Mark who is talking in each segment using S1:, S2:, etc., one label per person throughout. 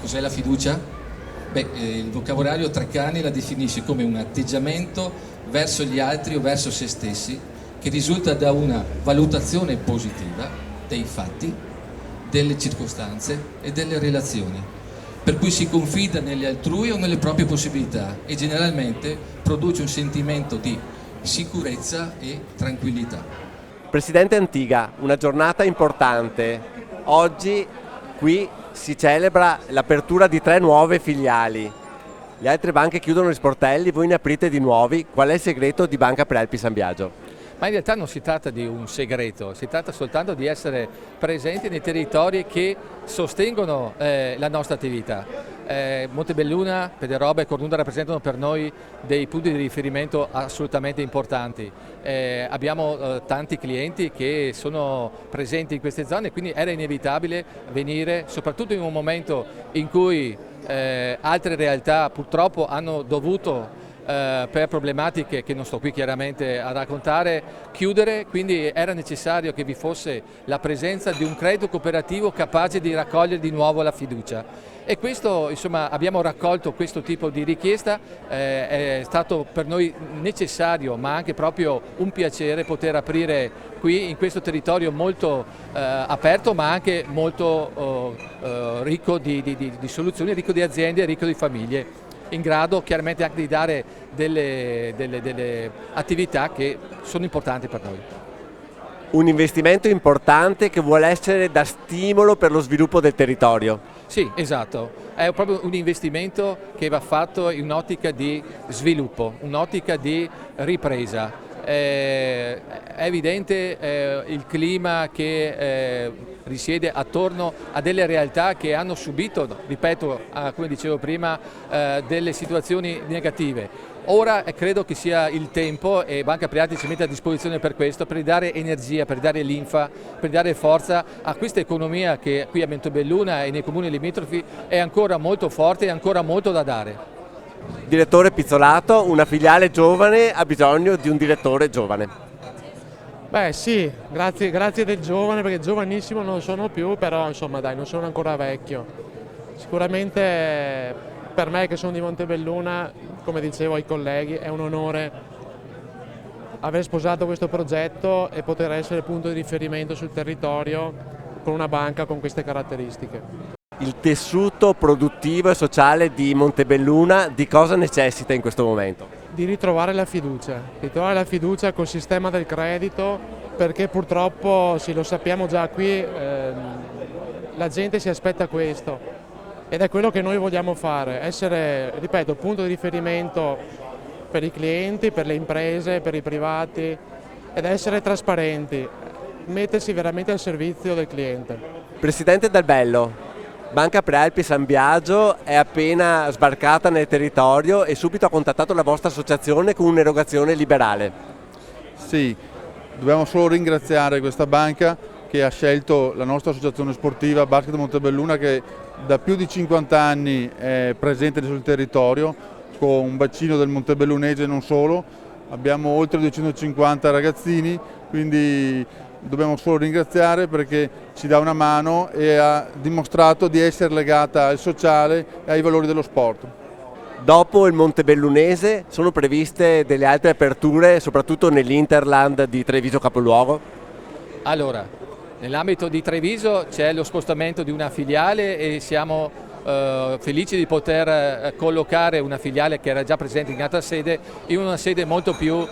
S1: Cos'è la fiducia? Beh, il vocabolario Treccani la definisce come un atteggiamento verso gli altri o verso se stessi che risulta da una valutazione positiva dei fatti, delle circostanze e delle relazioni, per cui si confida negli altrui o nelle proprie possibilità e generalmente produce un sentimento di sicurezza e tranquillità.
S2: Presidente Antiga, una giornata importante. Oggi qui si celebra l'apertura di 3 nuove filiali. Le altre banche chiudono gli sportelli, voi ne aprite di nuovi. Qual è il segreto di Banca Prealpi San Biagio?
S3: Ma in realtà non si tratta di un segreto, si tratta soltanto di essere presenti nei territori che sostengono la nostra attività. Montebelluna, Pederoba e Cornuda rappresentano per noi dei punti di riferimento assolutamente importanti. Abbiamo tanti clienti che sono presenti in queste zone, quindi era inevitabile venire, soprattutto in un momento in cui altre realtà purtroppo hanno dovuto per problematiche che non sto qui chiaramente a raccontare, chiudere, quindi era necessario che vi fosse la presenza di un credito cooperativo capace di raccogliere di nuovo la fiducia. E questo, insomma, abbiamo raccolto questo tipo di richiesta, è stato per noi necessario ma anche proprio un piacere poter aprire qui in questo territorio molto aperto ma anche molto ricco di soluzioni, ricco di aziende, ricco di famiglie, in grado chiaramente anche di dare delle attività che sono importanti per noi.
S2: Un investimento importante che vuole essere da stimolo per lo sviluppo del territorio.
S3: Sì, esatto, è proprio un investimento che va fatto in un'ottica di sviluppo, un'ottica di ripresa. È evidente il clima che risiede attorno a delle realtà che hanno subito, ripeto, come dicevo prima, delle situazioni negative. Ora credo che sia il tempo, e Banca Prealpi si mette a disposizione per questo, per dare energia, per dare linfa, per dare forza a questa economia che qui a Montebelluna e nei comuni limitrofi è ancora molto forte e ancora molto da dare.
S2: Direttore Pizzolato, una filiale giovane ha bisogno di un direttore giovane.
S4: Beh sì, grazie del giovane, perché giovanissimo non sono più, però insomma dai, non sono ancora vecchio. Sicuramente per me che sono di Montebelluna, come dicevo ai colleghi, è un onore aver sposato questo progetto e poter essere punto di riferimento sul territorio con una banca con queste caratteristiche.
S2: Il tessuto produttivo e sociale di Montebelluna di cosa necessita in questo momento?
S4: Di ritrovare la fiducia col sistema del credito, perché purtroppo, sì, lo sappiamo già qui, la gente si aspetta questo ed è quello che noi vogliamo fare, essere, ripeto, punto di riferimento per i clienti, per le imprese, per i privati ed essere trasparenti, mettersi veramente al servizio del cliente.
S2: Presidente Del Bello, Banca Prealpi San Biagio è appena sbarcata nel territorio e subito ha contattato la vostra associazione con un'erogazione liberale.
S5: Sì, dobbiamo solo ringraziare questa banca che ha scelto la nostra associazione sportiva Basket Montebelluna, che da più di 50 anni è presente sul territorio con un bacino del montebellunese e non solo. Abbiamo oltre 250 ragazzini, quindi dobbiamo solo ringraziare perché ci dà una mano e ha dimostrato di essere legata al sociale e ai valori dello sport.
S2: Dopo il montebellunese sono previste delle altre aperture, soprattutto nell'Interland di Treviso capoluogo?
S3: Allora, nell'ambito di Treviso c'è lo spostamento di una filiale e siamo felici di poter collocare una filiale che era già presente in altra sede in una sede molto più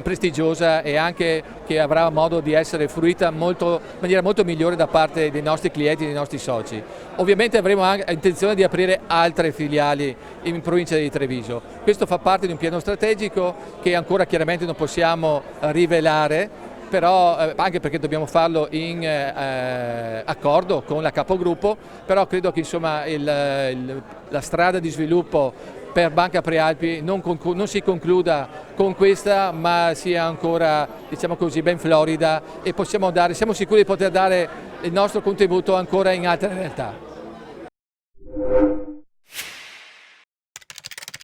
S3: prestigiosa e anche che avrà modo di essere fruita in maniera molto migliore da parte dei nostri clienti e dei nostri soci. Ovviamente avremo anche intenzione di aprire altre filiali in provincia di Treviso. Questo fa parte di un piano strategico che ancora chiaramente non possiamo rivelare, però anche perché dobbiamo farlo in accordo con la capogruppo, però credo che insomma la strada di sviluppo per Banca Prealpi non si concluda con questa, ma sia ancora, diciamo così, ben florida e siamo sicuri di poter dare il nostro contributo ancora in altre realtà.